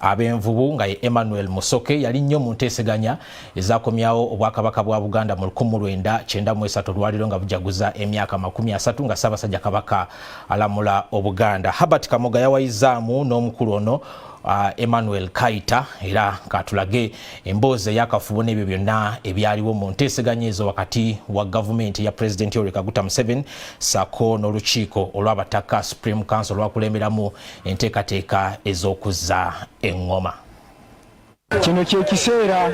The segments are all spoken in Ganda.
ab'envubu nga ye Emmanuel Musoke yali nnyo mu nteeseganya ezakomyawo obwakabaka bwa Buganda mu 1993 olwaliro nga bujaguza emyaka 30 nga Ssaabasajja Kabaka alamula Obuganda. Herbert Kamoga yawayizaamu n'omukulu ono Emmanuel Kaita era katulage emboozi y'akafubo n'ebyo byonna ebyaliwo mu nteeseganya ezo wakati wa gavumenti ya President Yoweri Kaguta Museven sako n'olukiiko olw'abataka Supreme Council lwakulemberamu enteekateeka ez'okuzza engoma. Kino kye kiseera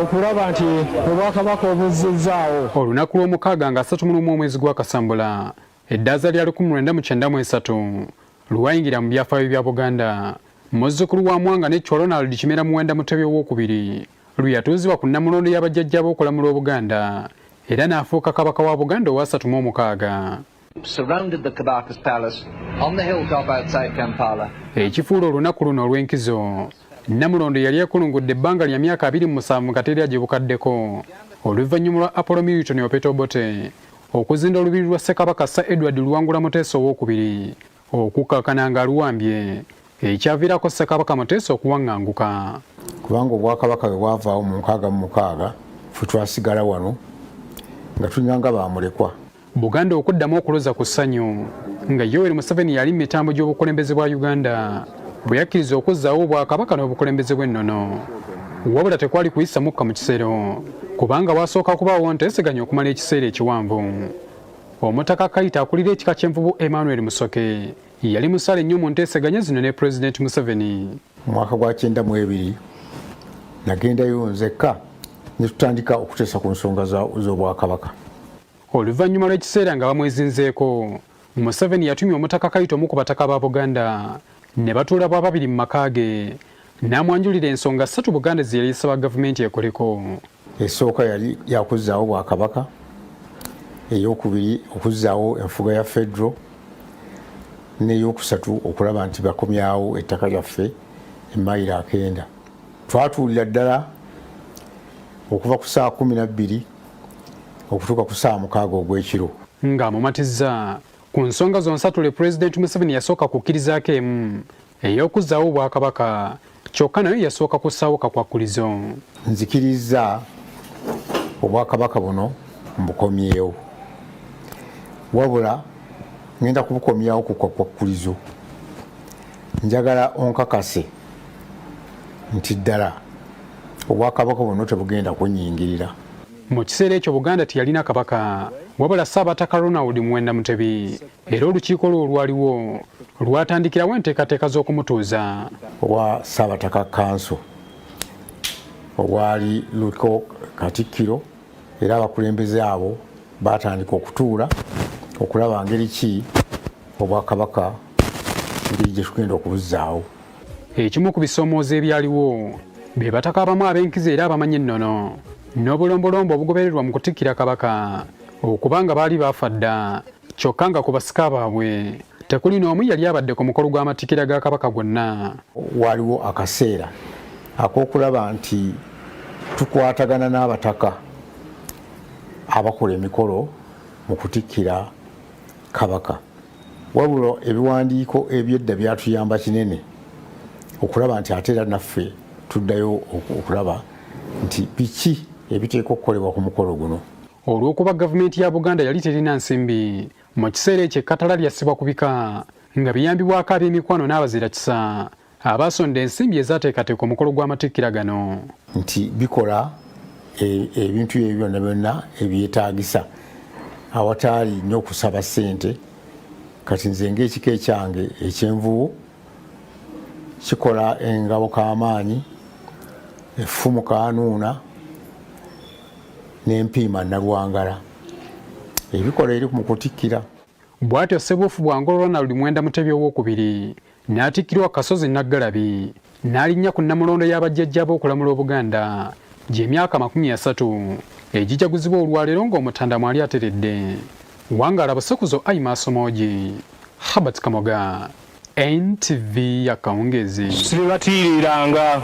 okulaba nti obwakabaka obuzzizaawo olunaku lw'omukaaga nga 31 omwezi gwa Kasambula eddaaza lya 1993 lwayingira mu byafaayo bya Buganda. Muzzukulu wa Mwanga ne Ronald Kimera Muwenda Mutebi owookubiri luyatuuzibwa ku nnamulondo y'abajjajja b'okulamula Obuganda era n'afuuka kabaka wa Buganda owa 36. Surrounded the Kabaka's palace on the hilltop outside Kampala. Ekifuula olunaku luno olw'enkizo nnamulondo yali yakulungudde ebbanga lya myaka 27 mu kateera gye bukaddeko oluvannyuma lwa Apollo Milton Opeto Obote okuzinda olubiri lwa Ssekabaka Sir Edward Luwangula Muteesa owookubiri okukakkana nga luwambye ekyaviirako Ssekabaka Muteesa okuwaŋŋanguka. kubanga obwakabaka bwe bwavaawo mu 66 ffe twasigala wano nga tunyanga bamulekwa. Buganda okuddamu okuloza ku ssanyu nga Yoweri Museveni yali mu mitambo gy'obukulembeze bwa Uganda bwe yakkiriza okuzzaawo obwakabaka n'obukulembeze bw'ennono. Wabula tekwali kuyisa mukka mu kisero kubanga wasooka kubaawo nteeseganya okumala ekiseera ekiwanvu. Omutaka Kaita akulira ekika ky'envubu Emmanuel Musoke yali musale nnyo mu nteeseganya zino ne President Museveni. Mu mwaka gwa 92 nagendayo nzekka ne tutandika okuteesa ku nsonga z'obwakabaka. Oluvannyuma lw'ekiseera nga bamwezinzeeko Museveni yatumya omutaka Kaita omu ku bataka ba Buganda ne batuula bwababiri mu maka ge n'amwanjulira ensonga 3 Buganda ze yali esaba gavumenti ekoleko. Esooka yali yakuzzaawo bwakabaka, ey'okubiri okuzzaawo enfuga ya federo, n'ey'okusatu okulaba nti bakomyawo ettaka lyaffe emayiro 9. Twatuulira ddala okuva ku saa 12 okutuuka ku saa 6 ogw'ekiro. Ng'amumatizza ku nsonga zonsatule President Museveni yasooka kukkirizaako emu ey'okuzzaawo obwakabaka kyokka nayo yasooka kussaawo kakwakulizo. Nzikiriza obwakabaka buno mbukomyewo wabula ngenda kubukomyawo ku kakwakulizo. Njagala onkakase nti ddala obwakabaka buno tebugenda kunnyingirira. Mu kiseera ekyo Buganda teyalina kabaka wabula Ssaabataka Ronald Muwenda Mutebi era olukiiko lwo olwaliwo lwatandikirawo enteekateeka z'okumutuuza. Owa Ssaabataka Council owali luko Katikkiro era abakulembeze abo batandika okutuula okulaba ngeri ki obwakabaka ngeri gye tugenda okubuzzaawo. Ekimu ku bisoomoozo ebyaliwo be bataka abamu ab'enkizo era abamanyi ennono n'obulombolombo obugobererwa mu kutikkira kabaka okubanga baali baafa dda kyokka nga ku basika baabwe tekuli n'omu yali abadde ku mukolo gw'amatikkira ga kabaka gwonna. Waaliwo akaseera ak'okulaba nti tukwatagana n'abataka abakola emikolo mu kutikkira kabaka. Wabula ebiwandiiko eby'edda byatuyamba kinene okulaba nti ate era naffe tuddayo okulaba nti biki ebiteekwa okukolebwa ku mukolo guno. Olw'okuba gavumenti ya Buganda yali terina nsimbi mu kiseera ekyo ekkatala lyassibwa ku bika nga biyambibwako ab'emikwano n'abazira kisa abaasonda ensimbi ezaateekateeka omukolo gw'amatikkira gano. Nti bikola ebintu ebyo byonna byonna ebyetaagisa awataali nnyo okusaba ssente. Kati nze ng'ekika ekyange ekyenvubu kikola engabo k'amaanyi, effumu kanuuna n'empiima Nalwangala ebikola eri mu kutikkira. Bw'atyo Ssebuufu Bwango Ronald Muwenda Mutebi owookubiri n'atikkirwa Kasozi Naggalabi n'alinnya ku nnamulondo y'abajjajja b'okulamula Obuganda gy'emyaka 30 egijaguzibwa olwaleero ng'Omutanda mwali ateredde. Wangala Busekuzo Aimaasomogi, Herbert Kamoga, NTV ya Kawungezi. Sibatiriranga.